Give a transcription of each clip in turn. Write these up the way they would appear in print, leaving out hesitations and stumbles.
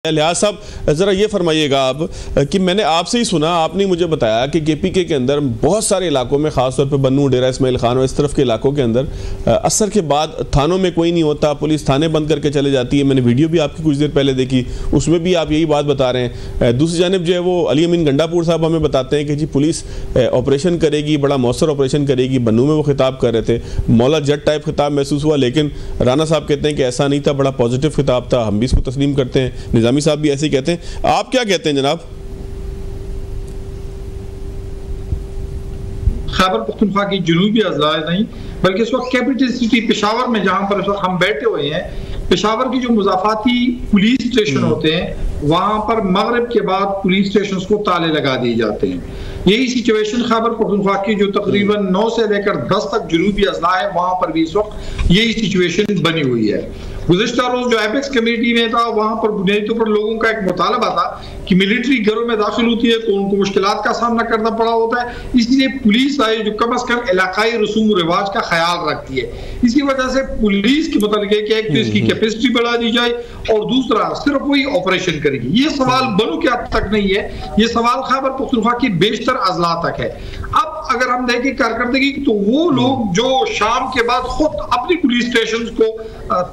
लिहाज साहब जरा ये फरमाइएगा आप कि मैंने आपसे ही सुना, आपने मुझे बताया कि केपीके के अंदर बहुत सारे इलाकों में, खासतौर पर बन्नू, डेरा इस्माइल खान और इस तरफ के इलाकों के अंदर असर के बाद थानों में कोई नहीं होता, पुलिस थाने बंद करके चले जाती है। मैंने वीडियो भी आपकी कुछ देर पहले देखी, उसमें भी आप यही बात बता रहे हैं। दूसरी जानिब जो है वो अली अमीन गंडापुर साहब हमें बताते हैं कि जी पुलिस ऑपरेशन करेगी, बड़ा मौसर ऑपरेशन करेगी। बन्नू में वो खिताब कर रहे थे, मौला जट टाइप खिताब महसूस हुआ, लेकिन राना साहब कहते हैं कि ऐसा नहीं था, बड़ा पॉजिटिव खिताब था, हम भी इसको तस्लीम करते हैं। निजामी साहब भी ऐसे ही कहते हैं। आप क्या कहते हैं जनाब? खैबर पख्तूनख्वा की जुनूबी अजला नहीं बल्कि इस वक्त कैपिटल सिटी पेशावर में, जहां पर इस वक्त हम बैठे हुए हैं, पेशावर की जो मुजाफाती पुलिस स्टेशन होते हैं वहां पर मगरिब के बाद पुलिस स्टेशन को ताले लगा दिए जाते हैं। यही सिचुएशन खैबर पख्तूनख्वा की जो तकरीबन 9 से लेकर 10 तक जुनूबी अजला है, वहां पर भी इस वक्त यही सिचुएशन बनी हुई है। गुज़िश्ता रोज जो एपेक्स कमेटी में था, वहां पर बुनियादी तौर पर लोगों का एक मुतालबा था कि मिलिट्री घरों में दाखिल होती है तो उनको मुश्किलात का सामना करना पड़ा होता है, इसलिए पुलिस आए जो कम अज कम इलाकाई रसूम रिवाज का ख्याल रखती है। इसी वजह से पुलिस के मुताबिक है कि एक तो इसकी कैपेसिटी बढ़ा दी जाए और दूसरा सिर्फ वही ऑपरेशन करेगी। ये सवाल बन्नू के हद तक नहीं है, ये सवाल खैबर पख्तूनख्वा की बेशतर अजला तक है। अब अगर हम देखें कारकर्दगी, तो वो लोग जो शाम के बाद खुद अपनी पुलिस स्टेशन को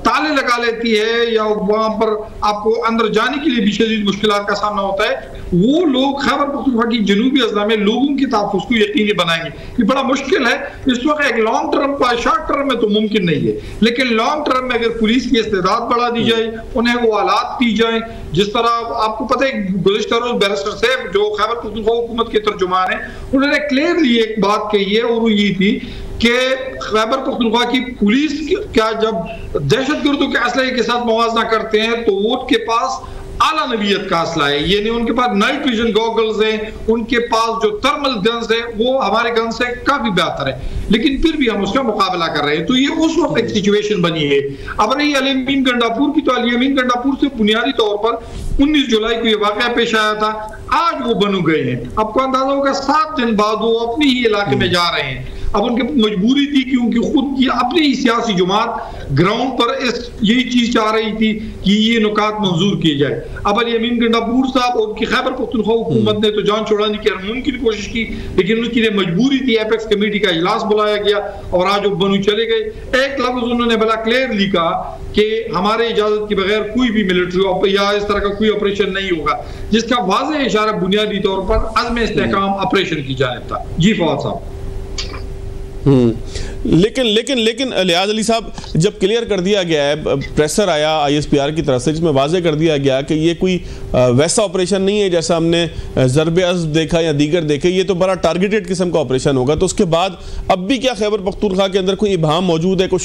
ताले लगा लेती है या वहां पर आपको अंदर जाने के लिए भी शदीद मुश्किलात का सामना होता है, वो लोग खैबर पख्तूनख्वा की जनूबी अजला में लोगों की तहफ़्फ़ुज़ को यकीनी बनाएंगे। ये बड़ा मुश्किल है इस वक्त। एक लॉन्ग टर्म का, शॉर्ट टर्म में तो मुमकिन नहीं है, लेकिन लॉन्ग टर्म में अगर पुलिस की इस्तेदाद बढ़ा दी जाए, उन्हें वो आलात दी जाए, जिस तरह आपको पता है गुज़िश्ता रोज़ बैरिस्टर साहब जो खैबर पख्तूनख्वा हुकूमत के तर्जुमान है, उन्होंने क्लियरली एक बात कही है और वो ये थी कि खैबर पख्तूनख्वा की पुलिस क्या जब दहशतगर्दों के असलहे के साथ मुवाजना करते हैं तो वो उनके पास आला नवीयत का असला है, यानी उनके पास नाइट विजन गॉगल्स हैं, उनके पास जो थर्मल गन्स है वो हमारे गन से काफी बेहतर है, लेकिन फिर भी हम उसका मुकाबला कर रहे हैं। तो ये उस वक्त एक सिचुएशन बनी है। अब रही अली अमीन गंडापुर की, तो अली अमीन गंडापुर से बुनियादी तौर पर 19 जुलाई को ये वाकया पेश आया था, आज वो बन्नू गए हैं। आपको अंदाजा होगा 7 दिन बाद वो अपने ही इलाके में जा रहे हैं। अब उनकी मजबूरी थी क्योंकि खुद की अपनी ही सियासी जमात ग्राउंड पर यही चीज चाह रही थी कि ये नुकात मंजूर किए जाए। अब अली अमीन गंडापुर साहब और उनकी खैबर पख्तूनख्वा हुकूमत ने तो जान छुड़ाने की हर मुमकिन कोशिश की, लेकिन उनकी लिए मजबूरी थी। एपेक्स कमेटी का इजलास बुलाया गया और आज वो बन्नू चले गए। एक लफ्ज उन्होंने बड़ा क्लियरली कहा कि हमारे इजाजत के बगैर कोई भी मिलिट्री या इस तरह का कोई ऑपरेशन नहीं होगा, जिसका वाज़ेह इशारा बुनियादी तौर पर अज़्म इस्तेहकाम ऑपरेशन की जानिब था। जी फवाद साहब। लेकिन लिहाज अली साहब, जब क्लियर कर दिया गया है, प्रेशर आया ISPR की तरफ से जिसमें वाज़ेह कर दिया गया कि ये कोई वैसा ऑपरेशन नहीं है जैसा हमने ज़रब-ए-अज़्ब देखा या दीगर देखे, ये तो बड़ा टारगेटेड किस्म का ऑपरेशन होगा, तो उसके बाद अब भी क्या खैबर पख्तूनख्वा के अंदर कोई इबाहम मौजूद है, कुछ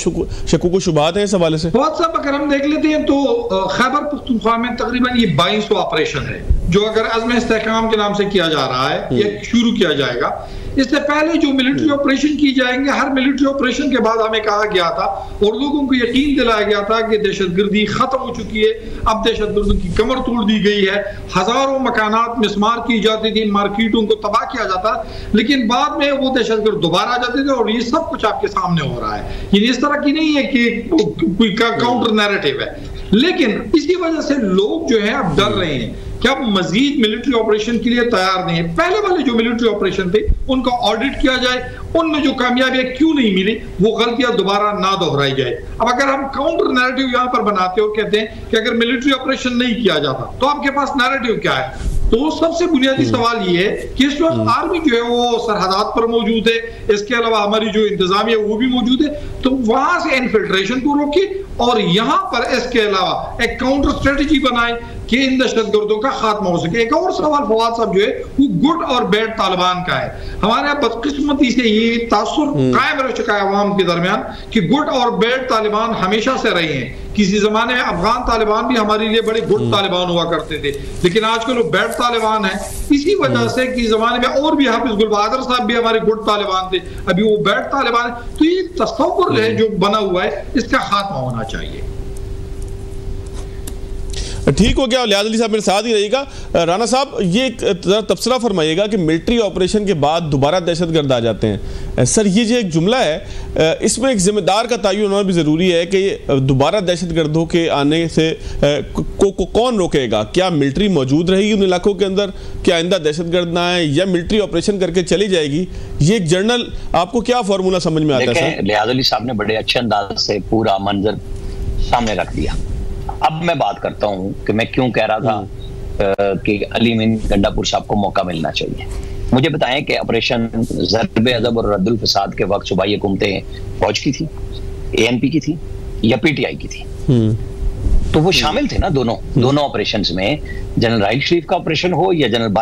शक्कू शुबहात हैं इस हवाले से? बहुत साहब अगर हम देख लेते हैं तो खैबर पख्तूनख्वा में तकरीबन ये 22 ऑपरेशन है जो अगर अज़्म इस्तेहकाम के नाम से किया जा रहा है या शुरू किया जाएगा। इससे पहले जो मिलिट्री ऑपरेशन की जाएंगे, हर मिलिट्री ऑपरेशन के बाद हमें कहा गया था और लोगों को यकीन दिलाया गया था कि दहशतगर्दी खत्म हो चुकी है, अब दहशतगर्दों की कमर तोड़ दी गई है। हजारों मकानात मिसमार की जाती थी, मार्केटों को तबाह किया जाता, लेकिन बाद में वो दहशतगर्द दोबारा आ जाते थे और ये सब कुछ आपके सामने हो रहा है। ये इस तरह की नहीं है कि कोई काउंटर नैरेटिव है, लेकिन इसी वजह से लोग जो है अब डर रहे हैं कि अब मजीद मिलिट्री ऑपरेशन के लिए तैयार नहीं है। पहले वाले जो मिलिट्री ऑपरेशन थे उनका ऑडिट किया जाए, उनमें जो कामयाबियां क्यों नहीं मिली वो गलतियां दोबारा ना दोहराई जाए। अब अगर हम काउंटर नैरेटिव यहां पर बनाते और कहते हैं कि अगर मिलिट्री ऑपरेशन नहीं किया जाता तो आपके पास नैरेटिव क्या है, तो सबसे बुनियादी सवाल ये है कि इस वक्त आर्मी जो है वो सरहदात पर मौजूद है, इसके अलावा हमारी जो इंतजामिया वो भी मौजूद है, तो वहां से इन्फिल्ट्रेशन को रोके और यहाँ पर इसके अलावा एक काउंटर स्ट्रेटेजी बनाए कि इन दहशतगर्दों का खात्मा हो सके। एक और सवाल फवाद साहब जो है वो गुड और बैड तालिबान का है। हमारे यहाँ बदकिस्मती से ये तासुर कायम रह चुका है अवाम के दरमियान कि गुड और बैड तालिबान हमेशा से रहे हैं। किसी जमाने में अफगान तालिबान भी हमारे लिए बड़े गुड तालिबान हुआ करते थे, लेकिन आजकल वो बैड तालिबान है। इसी वजह से कि जमाने में और भी हाफिज गुल बहादुर साहब भी हमारे गुड तालिबान थे, अभी वो बैड तालिबान है। तो ये तस्वुर है जो बना हुआ है, इसका खात्मा होना चाहिए। ठीक हो गया। लिहाज अली साहब मेरे साथ ही रहिएगा। राना साहब, ये तबसरा फरमाइएगा कि मिलिट्री ऑपरेशन के बाद दोबारा दहशतगर्द आ जाते हैं। सर, ये जो एक जुमला है, इसमें एक जिम्मेदार का तयन होना भी ज़रूरी है कि दोबारा दहशतगर्दों के आने से कौन रोकेगा? क्या मिलिट्री मौजूद रहेगी उन इलाकों के अंदर? क्या आइंदा दहशतगर्द ना आए, या मिलिट्री ऑपरेशन करके चली जाएगी? ये एक जनरल आपको क्या फॉर्मूला समझ में आता है? लिहाज अली साहब ने बड़े अच्छे अंदाज से पूरा मंजर सामने रख दिया। अब मैं बात करता हूं कि मैं क्यों कह रहा था कि अली अमीन गंडापुर साहब को मौका मिलना चाहिए। मुझे बताएं कि ऑपरेशन ज़र्ब अदब और रद्दुल फसाद के वक्त सूबाई हुकूमतें फौज की थी, ANP की थी या PTI की थी? तो वो शामिल थे ना दोनों ऑपरेशंस में। जनरल राहिल शरीफ का ऑपरेशन हो या जनरल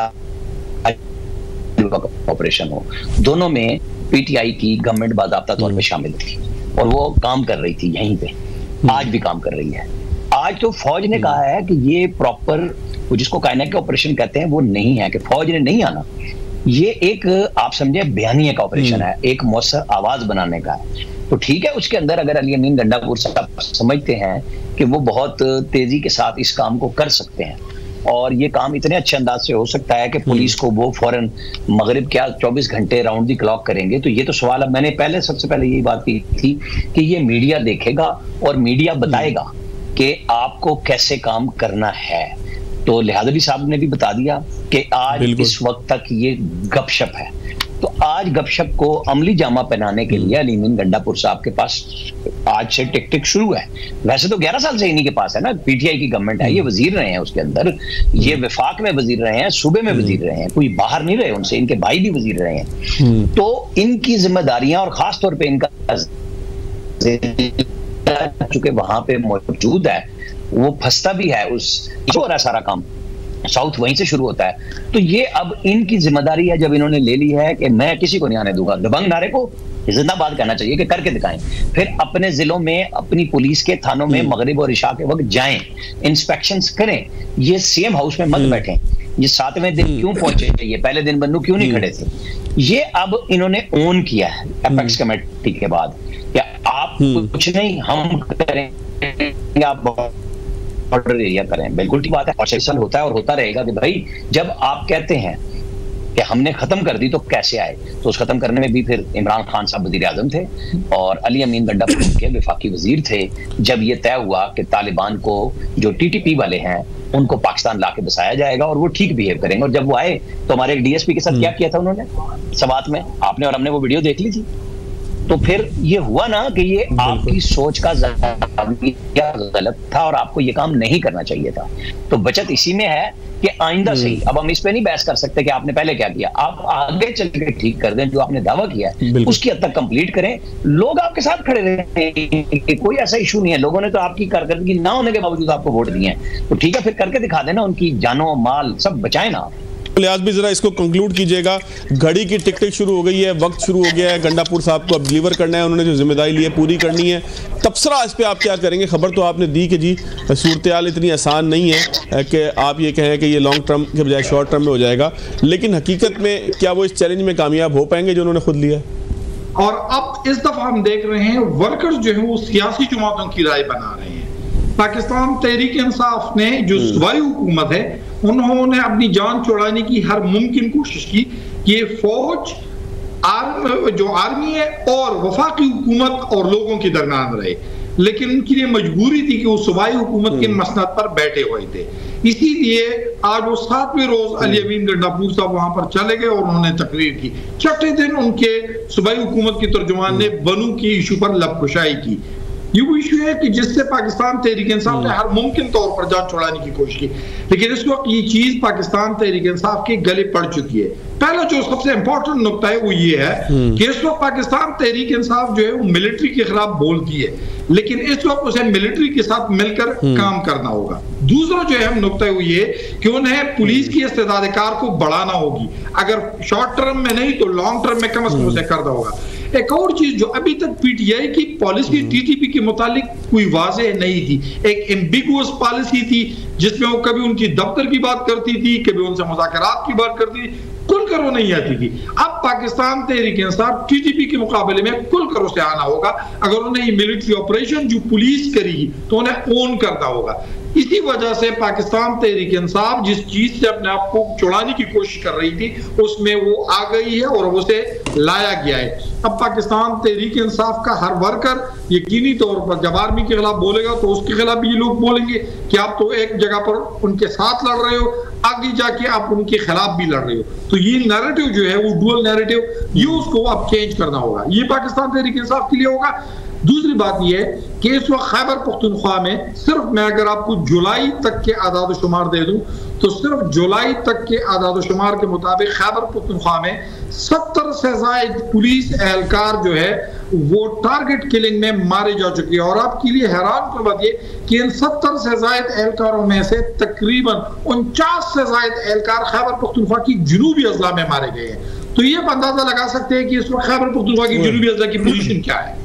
ऑपरेशन हो, दोनों में PTI की गवर्नमेंट बाज़ाब्ता तौर पे शामिल थी और वो काम कर रही थी यहीं पे, आज भी काम कर रही है। आज तो फौज ने कहा है कि ये प्रॉपर, जिसको कायनात के ऑपरेशन कहते हैं, वो नहीं है, कि फौज ने नहीं आना। ये एक, आप समझे, बयानिए का ऑपरेशन है, एक मौसर आवाज बनाने का है। तो ठीक है, उसके अंदर अगर अली अमीन गंडापुर साहब समझते हैं कि वो बहुत तेजी के साथ इस काम को कर सकते हैं और ये काम इतने अच्छे अंदाज से हो सकता है कि पुलिस को वो फौरन मगरिब क्या 24 घंटे राउंड दी क्लॉक करेंगे, तो ये तो सवाल, अब मैंने सबसे पहले यही बात की थी कि ये मीडिया देखेगा और मीडिया बताएगा कि आपको कैसे काम करना है। तो लिहाज अली साहब ने भी बता दिया कि आज इस वक्त तक ये गपशप है। तो आज गपशप को अमली जामा पहनाने के लिए अली अमीन गंडापुर साहब के पास आज से टिक शुरू है। वैसे तो 11 साल से इन्हीं के पास है ना, PTI की गवर्नमेंट है, ये वजीर रहे हैं उसके अंदर, ये विफाक में वजीर रहे हैं, सूबे में वजीर रहे हैं, कोई बाहर नहीं रहे उनसे, इनके भाई भी वजीर रहे हैं। तो इनकी जिम्मेदारियां और खास तौर पर इनका चूंकि वहां पे मौजूद है, वो फंसता भी है, उस हो रहा है सारा काम, साउथ वहीं से शुरू होता है। तो ये अब इनकी जिम्मेदारी है, जब इन्होंने ले ली है कि मैं किसी को नहीं आने दूंगा, दबंग नारे को जिंदाबाद कहना चाहिए कि करके दिखाएं। फिर अपने जिलों में, अपनी पुलिस के थानों में मगरिब और इशा के वक्त जाएं, इंस्पेक्शंस करें। ये सेम हाउस में मत बैठें। ये 7वें दिन क्यों पहुंचे, ये पहले दिन बन्नू क्यों नहीं खड़े थे? ये अब इन्होंने ओन किया है एपेक्स कमेटी के बाद, क्या आप कुछ नहीं हम करेंगे, आप ऑर्डर एरिया करें। बिल्कुल ठीक बात है, और होता है और होता रहेगा कि भाई जब आप कहते हैं कि हमने खत्म कर दी तो कैसे आए, तो उस खत्म करने में भी फिर इमरान खान साहब वजीर आजम थे और अली अमीन गंडापुर के विफाकी वजीर थे। जब ये तय हुआ कि तालिबान को, जो TTP वाले हैं, उनको पाकिस्तान लाके बसाया जाएगा और वो ठीक बिहेव करेंगे, और जब वो आए तो हमारे DSP के साथ क्या किया था उन्होंने सवात में, आपने और हमने वो वीडियो देख ली थी। तो फिर ये हुआ ना कि ये आपकी सोच का गलत था और आपको ये काम नहीं करना चाहिए था। तो बचत इसी में है कि आइंदा से ही, अब हम इस पे नहीं बहस कर सकते कि आपने पहले क्या किया, आप आगे चल के ठीक कर दें, जो आपने दावा किया है उसकी हद तक कंप्लीट करें, लोग आपके साथ खड़े रहें, कोई ऐसा इशू नहीं है। लोगों ने तो आपकी कारकर्दगी ना होने के बावजूद आपको वोट दिए हैं, तो ठीक है, फिर करके दिखा देना, उनकी जानो माल सब बचाए ना। लिहाज भी जरा इसको कंक्लूड कीजिएगा। घड़ी की टिक टिक शुरू हो गई है, वक्त शुरू हो गया है, गंडापुर साहब को अब डिलीवर करना है, उन्होंने जो जिम्मेदारी ली है पूरी करनी है। तबसरा इस पे आप क्या करेंगे? खबर तो आपने दी कि जी सूरत-ए-हाल इतनी आसान नहीं है कि आप ये कहें कि ये लॉन्ग टर्म के बजाय शॉर्ट टर्म में हो जाएगा, लेकिन हकीकत में क्या वो इस चैलेंज में कामयाब हो पाएंगे जो उन्होंने खुद लिया? और अब इस दफा हम देख रहे हैं वर्कर्स जो है वो सियासी जमातों की राय बना रहे हैं। पाकिस्तान तहरीक इंसाफ ने, जो सूबाई हुकूमत है, उन्होंने अपनी जान छुड़ाने की हर मुमकिन कोशिश की। ये फौज जो आर्मी है और वफाकी हुकूमत और लोगों के दरमियान रहे, लेकिन उनकी ये मजबूरी थी कि वो सूबाई हुकूमत के मसनद पर बैठे हुए थे। इसीलिए आज वो 7वें रोज अली अमीन गंडापुर साहब वहां पर चले गए और उन्होंने तकरीर की। 6ठे दिन उनके सूबाई हुकूमत के तर्जुमान ने बनू की इशू पर लबकुशाई की। ये वो इशू है कि जिससे पाकिस्तान तहरीक इंसाफ ने हर मुमकिन तौर पर जान छुड़ाने की कोशिश की, लेकिन इस वक्त ये चीज पाकिस्तान तहरीक इंसाफ के गले पड़ चुकी है। पहला जो सबसे इंपॉर्टेंट नुकता है वो ये है कि इस वक्त पाकिस्तान तहरीक इंसाफ जो है वो मिलिट्री के खिलाफ बोलती है, लेकिन इस वक्त उसे मिलिट्री के साथ मिलकर काम करना होगा। दूसरा जो अहम नुकता है वो ये कि उन्हें पुलिस की इस्तेदाद कार को बढ़ाना होगी, अगर शॉर्ट टर्म में नहीं तो लॉन्ग टर्म में कम से कम उसे करना होगा। एक और चीज जो अभी तक PTI की पॉलिसी TTP के मुतालिक कोई वाज़ेह नहीं थी, एक एम्बिगुअस पॉलिसी थी जिसमें वो कभी उनकी दफ्तर की बात करती थी, कभी उनसे मुज़ाकरात की बात करती थी, खुलकर वो नहीं आती थी। अब पाकिस्तान तहरीक इंसाफ TTP के मुकाबले में खुलकर उसे आना होगा। अगर उन्हें ये मिलिट्री ऑपरेशन जो पुलिस करेगी तो उन्हें ओन करना होगा। इसी वजह से पाकिस्तान तहरीक इंसाफ जिस चीज से अपने आप को छुड़ाने की कोशिश कर रही थी उसमें वो आ गई है और उसे लाया गया है। अब पाकिस्तान तहरीक इंसाफ का हर वर्कर यकीनी तौर पर जब आर्मी के खिलाफ बोलेगा तो उसके खिलाफ भी ये लोग बोलेंगे कि आप तो एक जगह पर उनके साथ लड़ रहे हो, आगे जाके आप उनके खिलाफ भी लड़ रहे हो। तो ये नैरेटिव जो है वो डुअल नैरेटिव, ये उसको अब चेंज करना होगा। ये पाकिस्तान तहरीक इंसाफ के लिए होगा। दूसरी बात यह है कि इस वक्त खैबर पख्तूनख्वा में सिर्फ मैं अगर आपको जुलाई तक के आदाद शुमार दे दूं तो सिर्फ जुलाई तक के आदाद शुमार के मुताबिक खैबर पख्तूनख्वा में 70 से ज्यादा पुलिस एहलकार जो है वो टारगेट किलिंग में मारे जा चुके हैं। और आपके लिए हैरान कर बात ये कि इन 70 से ज्यादा एहलकारों में से तकरीबन 49 से ज्यादा एहलकार खैबर पख्तूनख्वा की जनूबी अजला में मारे गए हैं। तो ये आप अंदाजा लगा सकते हैं कि इस वक्त खैबर पख्तूनख्वा की जनूबी अजला की पोजीशन क्या है।